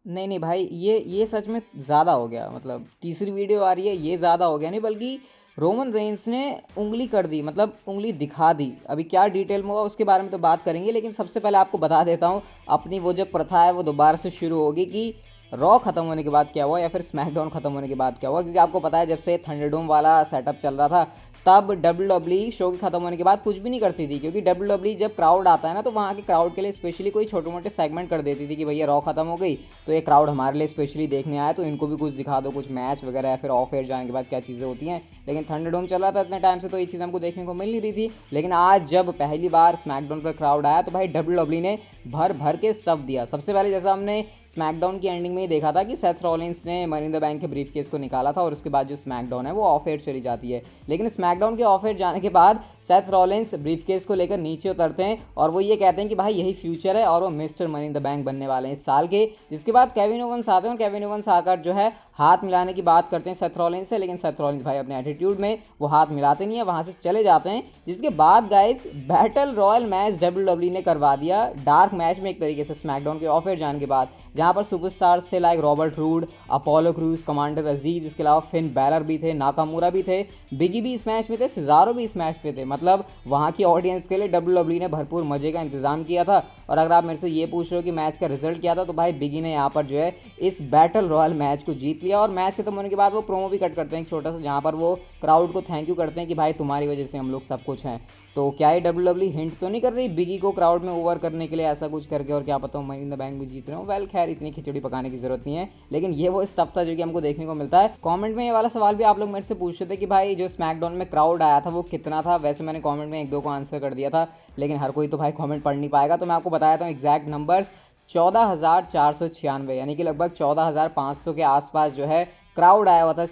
नहीं नहीं भाई, ये सच में ज़्यादा हो गया। मतलब तीसरी वीडियो आ रही है, ये ज़्यादा हो गया। नहीं बल्कि रोमन रेंस ने उंगली कर दी, मतलब उंगली दिखा दी। अभी क्या डिटेल में हुआ उसके बारे में तो बात करेंगे, लेकिन सबसे पहले आपको बता देता हूँ अपनी वो जो प्रथा है वो दोबारा से शुरू होगी कि रॉ खत्म होने के बाद क्या हुआ या फिर स्मैकडाउन खत्म होने के बाद क्या हुआ। क्योंकि आपको पता है जब से थंडरडोम वाला सेटअप चल रहा था तब डब्ल्यू शो के खत्म होने के बाद कुछ भी नहीं करती थी। क्योंकि डब्ल्यू जब क्राउड आता है ना तो वहाँ के क्राउड के लिए स्पेशली कोई छोटे मोटे सेगमेंट कर देती थी कि भैया रॉ खत्म हो गई तो ये क्राउड हमारे लिए स्पेशली देखने आया, तो इनको भी कुछ दिखा दो, कुछ मैच वगैरह, या फिर ऑफ एयर जाने के बाद क्या चीज़ें होती हैं। लेकिन थंडरडोम चल रहा था इतने टाइम से तो ये चीज़ हमको देखने को मिल नहीं रही थी। लेकिन आज जब पहली बार स्मैकडाउन पर क्राउड आया तो भाई डब्ल्यू ने भर भर के स्टफ दिया। सबसे पहले जैसा हमने स्मैकडाउन की एंडिंग में ही देखा था कि सेथ रॉलिंस ने मनी इन द बैंक के ब्रीफ केस को निकाला था और उसके बाद जो स्मैकडाउन है वो ऑफ एयर चली जाती है। लेकिन स्मैकडाउन के ऑफ एयर जाने के बाद सेथ रॉलिंस ब्रीफ केस को लेकर नीचे उतरते हैं और वो ये कहते हैं कि भाई यही फ्यूचर है और वो mister money in the bank बनने वाले हैं इस साल के। जिसके बाद केविन ओवंस आते हैं और केविन ओवंस आकर जो है हाथ मिलाने की बात करते हैं सेथ रॉलिंस से, लेकिन सेथ रॉलिंस भाई अपने एटीट्यूड में वो हाथ मिलाते नहीं है, वहां से चले जाते हैं। जिसके बाद guys battle royal match W ने करवा दिया डार्क मैच में एक तरीके से स्मैकडाउन के ऑफ एयर जाने के बाद, जहां पर सुपरस्टार से like Robert Roode, Apollo Crews, commander Azeez, इसके अलावा फिन बैलर भी थे, नाकामुरा भी थे, बिगी भी इस मैच में थे, सिजारो भी इस मैच पे थे। मतलब वहाँ की ऑडियंस के लिए डब्ल्यू ने भरपूर मजे का इंतजाम किया था। और अगर आप मेरे से ये पूछ रहे हो कि मैच का रिजल्ट क्या था, तो भाई बिगी ने यहाँ पर जो है इस बैटल रॉयल मैच को जीत लिया। और मैच खत्म होने के बाद वो प्रोमो भी कट करते हैं एक छोटा सा, जहाँ पर वो क्राउड को थैंक यू करते हैं कि भाई तुम्हारी वजह से हम लोग सब कुछ हैं। तो क्या ये डब्ल्यू हिंट तो नहीं कर रही बिगी को क्राउड में ओवर करने के लिए ऐसा कुछ करके, और क्या पता मनी इन द बैंक भी जीत रहे हो। वेल खैर इतनी खिचड़ी पकाने की जरूरत नहीं है, लेकिन ये वो स्टफ था जो कि हमको देखने को मिलता है। कमेंट में ये वाला सवाल भी आप लोग मेरे से पूछ रहे थे कि भाई जो स्मैकडाउन में क्राउड आया था वो कितना था। वैसे मैंने कमेंट में एक दो को आंसर कर दिया था, लेकिन हर कोई तो भाई कमेंट पढ़ नहीं पाएगा, तो मैं आपको बताया था एग्जैक्ट नंबर्स। 14,496 यानी कि लगभग 14,500 के आसपास जो है क्राउड आया हुआ था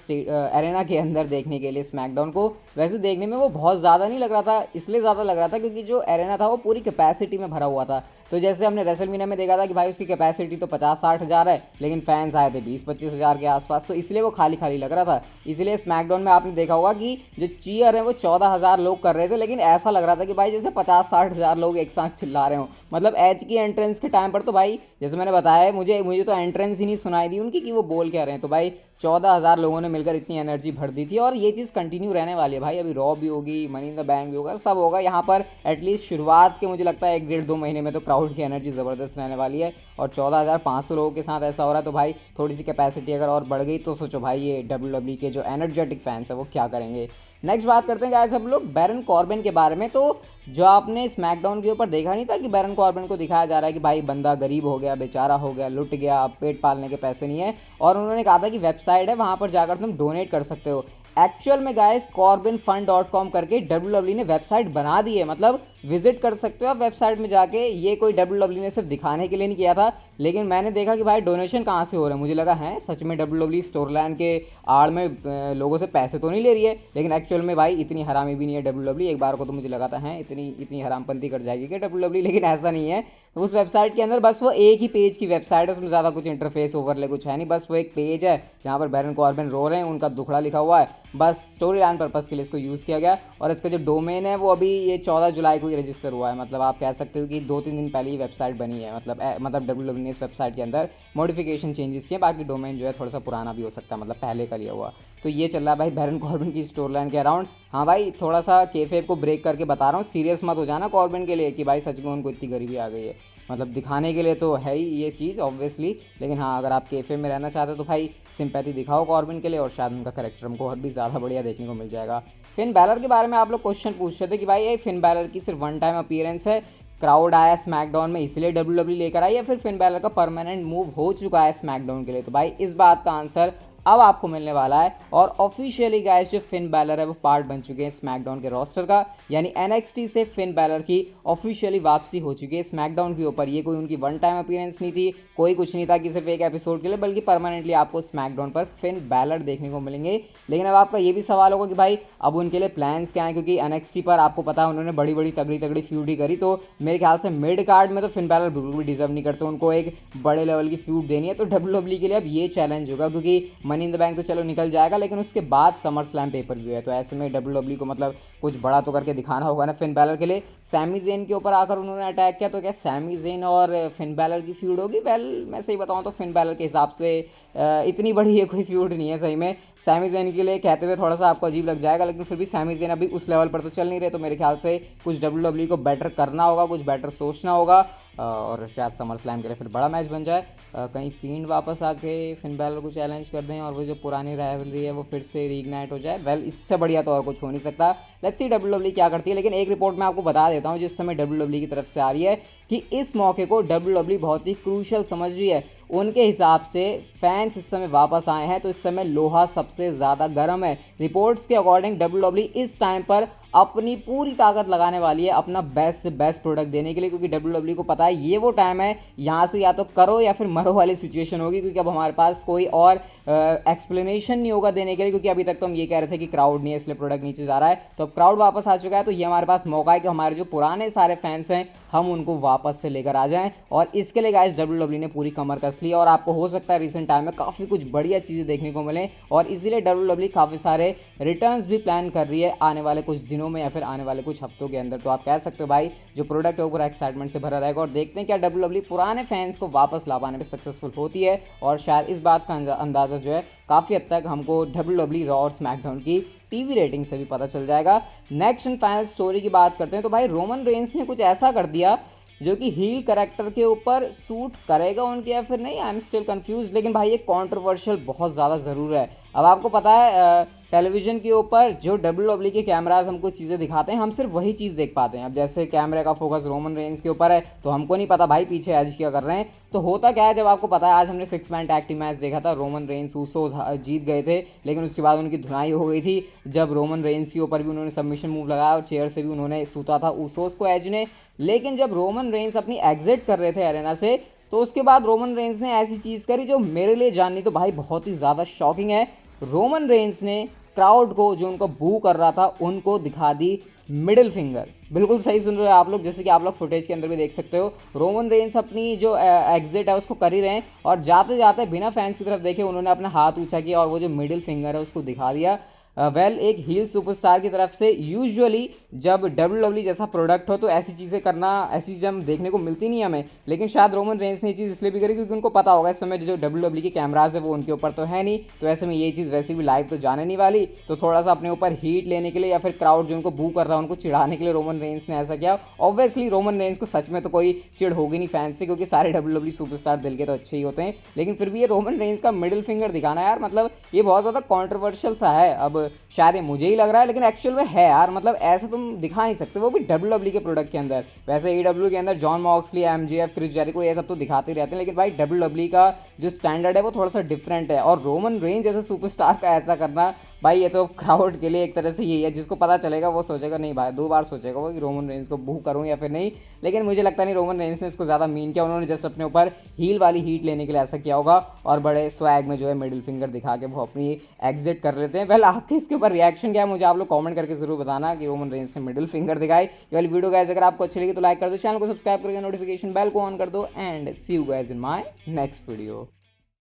एरेना के अंदर देखने के लिए स्मैकडाउन को। वैसे देखने में वो बहुत ज़्यादा नहीं लग रहा था, इसलिए ज़्यादा लग रहा था क्योंकि जो एरेना था वो पूरी कैपेसिटी में भरा हुआ था। तो जैसे हमने रेसलमेनिया में देखा था कि भाई उसकी कैपेसिटी तो 50-60 हज़ार है, लेकिन फैंस आए थे 20-25 हज़ार के आसपास, तो इसलिए वो खाली खाली लग रहा था। इसलिए स्मैकडाउन में आपने देखा होगा कि जो चीयर है वो 14,000 लोग कर रहे थे, लेकिन ऐसा लग रहा था कि भाई जैसे 50-60 हज़ार लोग एक साथ चिल्ला रहे हो। मतलब एज की एंट्रेंस के टाइम पर तो भाई जैसे मैंने बताया मुझे तो एंट्रेंस ही नहीं सुनाई दी उनकी कि वो बोल क्या रहे हैं। तो भाई 14,000 लोगों ने मिलकर इतनी एनर्जी भर दी थी, और ये चीज़ कंटिन्यू रहने वाली है भाई। अभी रॉ भी होगी, मनी इन द बैंक भी होगा, सब होगा यहाँ पर। एटलीस्ट शुरुआत के मुझे लगता है 1-1.5-2 महीने में तो क्राउड की एनर्जी ज़बरदस्त रहने वाली है। और 14,500 लोगों के साथ ऐसा हो रहा है, तो भाई थोड़ी सी कैपेसिटी अगर और बढ़ गई तो सोचो भाई ये डब्ल्यू के जो एनर्जेटिक फैंस है वो क्या करेंगे। नेक्स्ट बात करते हैं गाइस हम लोग बैरन कॉर्बिन के बारे में। तो जो आपने स्मैकडाउन के ऊपर देखा नहीं था कि बैरन कॉर्बिन को दिखाया जा रहा है कि भाई बंदा गरीब हो गया, बेचारा हो गया, लुट गया, पेट पालने के पैसे नहीं है, और उन्होंने कहा था कि वेबसाइट है वहाँ पर जाकर तुम डोनेट कर सकते हो। एक्चुअल में गाइस corbinfund.com करके डब्ल्यू ने वेबसाइट बना दी है, मतलब विजिट कर सकते हो आप वेबसाइट में जाके। ये कोई डब्ल्यू ने सिर्फ दिखाने के लिए नहीं किया था, लेकिन मैंने देखा कि भाई डोनेशन कहाँ से हो रहे हैं, मुझे लगा है सच में डब्ल्यू स्टोरलैंड के आड़ में लोगों से पैसे तो नहीं ले रही है। लेकिन एक्चुअल में भाई इतनी हरामी भी नहीं है डब्ल्यू। एक बार को तो मुझे लगा था है इतनी हरामपंती कर जाएगी कि डब्ल्यू, लेकिन ऐसा नहीं है। उस वेबसाइट के अंदर बस वो एक ही पेज की वेबसाइट है, उसमें ज़्यादा कुछ इंटरफेस ओवरले कुछ है नहीं, बस वो एक पेज है जहाँ पर बैरन कॉर्बिन रो रहे हैं, उनका दुखड़ा लिखा हुआ है, बस स्टोरी लाइन पर्पज़ के लिए इसको यूज़ किया गया। और इसका जो डोमेन है वो अभी ये 14 जुलाई को ही रजिस्टर हुआ है। मतलब आप कह सकते हो कि 2-3 दिन पहले ही वेबसाइट बनी है। मतलब डब्ल्यू ने इस वेबसाइट के अंदर मॉडिफिकेशन चेंजेस किए, बाकी डोमेन जो है थोड़ा सा पुराना भी हो सकता है, मतलब पहले का लिया हुआ। तो ये चल रहा है भाई बैरन कॉर्बिन की स्टोरी लाइन के अराउंड। हाँ भाई थोड़ा सा केफेब को ब्रेक करके बता रहा हूँ, सीरियस मत हो जाना कॉर्बिन के लिए कि भाई सच में उनको इतनी गरीबी आ गई है। मतलब दिखाने के लिए तो है ही ये चीज़ ऑब्वियसली, लेकिन हाँ अगर आप केफे में रहना चाहते हो तो भाई सिंपैथी दिखाओ कॉर्बिन के लिए, और शायद उनका कैरेक्टर हमको और भी ज़्यादा बढ़िया देखने को मिल जाएगा। फिन बैलर के बारे में आप लोग क्वेश्चन पूछ रहे थे कि भाई ये फिन बैलर की सिर्फ वन टाइम अपीयरेंस है, क्राउड आया स्मैकडाउन में इसलिए डब्ल्यू लेकर आई, या फिर फिन बैलर का परमानेंट मूव हो चुका है स्मैकडाउन के लिए। तो भाई इस बात का आंसर अब आपको मिलने वाला है। और ऑफिशियली गाइस जो फिन बैलर है वो पार्ट बन चुके हैं स्मैकडाउन के रोस्टर का, यानी एनएक्सटी से फिन बैलर की ऑफिशियली वापसी हो चुकी है स्मैकडाउन के ऊपर। ये कोई उनकी वन टाइम अपीयरेंस नहीं थी, कोई कुछ नहीं था कि सिर्फ एक एपिसोड के लिए, बल्कि परमानेंटली आपको स्मैकडाउन पर फिन बैलर देखने को मिलेंगे। लेकिन अब आपका ये भी सवाल होगा कि भाई अब उनके लिए प्लान्स क्या हैं, क्योंकि एनएक्सटी पर आपको पता है उन्होंने बड़ी बड़ी तगड़ी तगड़ी फ्यूड ही करी, तो मेरे ख्याल से मिड कार्ड में तो फिन बैलर बिल्कुल भी डिजर्व नहीं करते, उनको एक बड़े लेवल की फ्यूड देनी है। तो डब्ल्यू के लिए अब ये चैलेंज होगा, क्योंकि मनी इन द बैंक तो चलो निकल जाएगा, लेकिन उसके बाद समर स्लैम पेपर व्यू है, तो ऐसे में डब्ल्यूडब्ल्यू को मतलब कुछ बड़ा तो करके दिखाना होगा ना फिन बैलर के लिए। सैमी ज़ेन के ऊपर आकर उन्होंने अटैक किया, तो क्या सैमी ज़ेन और फिन बैलर की फ्यूड होगी? वेल मैं सही बताऊँ तो फिन बैलर के हिसाब से इतनी बड़ी ये कोई फ्यूड नहीं है सही में। सैमी ज़ेन के लिए कहते हुए थोड़ा सा आपको अजीब लग जाएगा, लेकिन फिर भी सैमी ज़ेन अभी उस लेवल पर तो चल नहीं रहे, तो मेरे ख्याल से कुछ डब्ल्यूडब्ल्यू को बेटर करना होगा, कुछ बेटर सोचना होगा, और शायद समर स्लैम के लिए फिर बड़ा मैच बन जाए। कहीं फील्ड वापस आके फिन बैलर को चैलेंज कर दें और वो जो पुरानी राइवलरी है वो फिर से रीइग्नाइट हो जाए। वेल इससे बढ़िया तो और कुछ हो नहीं सकता। लेट्स सी डब्ल्यूडब्ल्यू क्या करती है। लेकिन एक रिपोर्ट मैं आपको बता देता हूँ जिस समय डब्ल्यूडब्ल्यू की तरफ से आ रही है कि इस मौके को डब्ल्यूडब्ल्यू बहुत ही क्रूशल समझ रही है। उनके हिसाब से फैंस इस समय वापस आए हैं, तो इस समय लोहा सबसे ज़्यादा गर्म है। रिपोर्ट्स के अकॉर्डिंग डब्ल्यूडब्ल्यू इस टाइम पर अपनी पूरी ताकत लगाने वाली है अपना बेस्ट से बेस्ट प्रोडक्ट देने के लिए, क्योंकि डब्ल्यूडब्ल्यू को पता है ये वो टाइम है यहाँ से या तो करो या फिर मरो वाली सिचुएशन होगी, क्योंकि अब हमारे पास कोई और एक्सप्लेनेशन नहीं होगा देने के लिए, क्योंकि अभी तक तो हम ये कह रहे थे कि क्राउड नहीं है इसलिए प्रोडक्ट नीचे जा रहा है। तो अब क्राउड वापस आ चुका है, तो ये हमारे पास मौका है कि हमारे जो पुराने सारे फैंस हैं हम उनको वापस से लेकर आ जाएं, और इसके लिए गाइस डब्ल्यूडब्ल्यू ने पूरी कमर कस ली, और आपको हो सकता है रिसेंट टाइम में काफ़ी कुछ बढ़िया चीज़ें देखने को मिलें, और इसीलिए डब्ल्यूडब्ल्यू काफ़ी सारे रिटर्न्स भी प्लान कर रही है आने वाले कुछ दिनों में या फिर आने वाले कुछ हफ्तों के अंदर। तो आप कह सकते हो भाई जो प्रोडक्ट है वो पूरा एक्साइटमेंट से भरा रहेगा, और देखते हैं क्या डब्ल्यूडब्ल्यू पुराने फैंस को वापस ला पाने में सक्सेसफुल होती है, और शायद इस बात का अंदाज़ा जो है काफ़ी हद तक हमको डब्ल्यूडब्ल्यू रॉ और स्मैकडाउन की टीवी रेटिंग से भी पता चल जाएगा। नेक्स्ट एंड फाइनल स्टोरी की बात करते हैं, तो भाई रोमन रेंस ने कुछ ऐसा कर दिया जो कि हील कैरेक्टर के ऊपर सूट करेगा उनके या फिर नहीं, आई एम स्टिल कंफ्यूज। लेकिन भाई ये कंट्रोवर्शियल बहुत ज़्यादा ज़रूर है। अब आपको पता है टेलीविज़न के ऊपर जो डब्ल्यूडब्ल्यू के कैमराज हमको चीज़ें दिखाते हैं हम सिर्फ वही चीज़ देख पाते हैं। अब जैसे कैमरे का फोकस रोमन रेंस के ऊपर है तो हमको नहीं पता भाई पीछे एज क्या कर रहे हैं। तो होता क्या है, जब आपको पता है आज हमने 6 मैन टैग टीम मैच देखा था, रोमन रेंस ऊसोस जीत गए थे, लेकिन उसके बाद उनकी धुनाई हो गई थी जब रोमन रेंस के ऊपर भी उन्होंने सबमिशन मूव लगाया और चेयर से भी उन्होंने सूता था ऊसोस को एज ने। लेकिन जब रोमन रेंस अपनी एग्जिट कर रहे थे एरेना से, तो उसके बाद रोमन रेंस ने ऐसी चीज़ करी जो मेरे लिए जाननी तो भाई बहुत ही ज़्यादा शॉकिंग है। रोमन रेंस ने क्राउड को जो उनको बू कर रहा था उनको दिखा दी मिडिल फिंगर। बिल्कुल सही सुन रहे हो आप लोग, जैसे कि आप लोग फुटेज के अंदर भी देख सकते हो। रोमन रेंस अपनी जो एग्जिट है उसको कर ही रहे हैं, और जाते जाते बिना फैंस की तरफ देखे उन्होंने अपना हाथ ऊंचा किया और वो जो मिडिल फिंगर है उसको दिखा दिया। वेल एक हील सुपरस्टार की तरफ से यूजुअली जब डब्ल्यूडब्ल्यू जैसा प्रोडक्ट हो तो ऐसी चीज़ें करना, ऐसी चीज़ें हम देखने को मिलती नहीं हमें। लेकिन शायद रोमन रेंस ने ये चीज़ इसलिए भी करी क्योंकि उनको पता होगा इस समय जो डब्ल्यूडब्ल्यू के कैमराज है वो उनके ऊपर तो है नहीं, तो ऐसे में ये चीज़ वैसे भी लाइव तो जाने नहीं वाली, तो थोड़ा सा अपने ऊपर हीट लेने के लिए या फिर क्राउड जो उनको बू कर रहा है उनको चिढ़ाने के लिए रोमन रेंस ने ऐसा किया। ऑब्वियसली रोमन रेंस को सच में तो कोई चिढ़ होगी नहीं फैंस से, क्योंकि सारे डब्ल्यूडब्ल्यू सुपरस्टार दिल के तो अच्छे ही होते हैं, लेकिन फिर भी ये रोमन रेंस का मिडिल फिंगर दिखाना यार, मतलब ये बहुत ज़्यादा कॉन्ट्रोवर्शियल सा है। अब शायद ये मुझे ही लग रहा है लेकिन एक्चुअल में है यार, मतलब ऐसे तुम दिखा नहीं सकते, वो भी डब्ल्यूडब्ल्यू के प्रोडक्ट के अंदर। वैसे ईडब्ल्यू के अंदर John Moxley, MJF, Chris Jericho ये सब तो दिखाते ही रहते हैं, लेकिन भाई डब्ल्यूडब्ल्यू का जो स्टैंडर्ड है वो थोड़ा सा डिफरेंट है, और रोमन रेंस जैसे सुपरस्टार का ऐसा करना भाई ये तो क्राउड के लिए एक तरह से यही है, जिसको पता चलेगा वो सोचेगा नहीं भाई, 2 बार सोचेगा वो कि रोमन रेंस को बू करूँ या फिर नहीं। लेकिन मुझे लगता नहीं रोमन रेंस ने इसको ज़्यादा मीन किया, उन्होंने जस्ट अपने ऊपर हील वाली हीट लेने के लिए ऐसा किया होगा, और बड़े स्वैग में जो है मिडिल फिंगर दिखा के वो अपनी एग्जिट कर लेते हैं। वेल आपके इसके ऊपर रिएक्शन क्या है मुझे आप लोग कमेंट करके जरूर बताना कि रोमन रेंस ने मिडिल फिंगर दिखाई। ये वाली वीडियो गाइस अगर आपको अच्छी लगी तो लाइक कर दो, चैनल को सब्सक्राइब करके नोटिफिकेशन बेल को ऑन कर दो, and see you guys in my next video.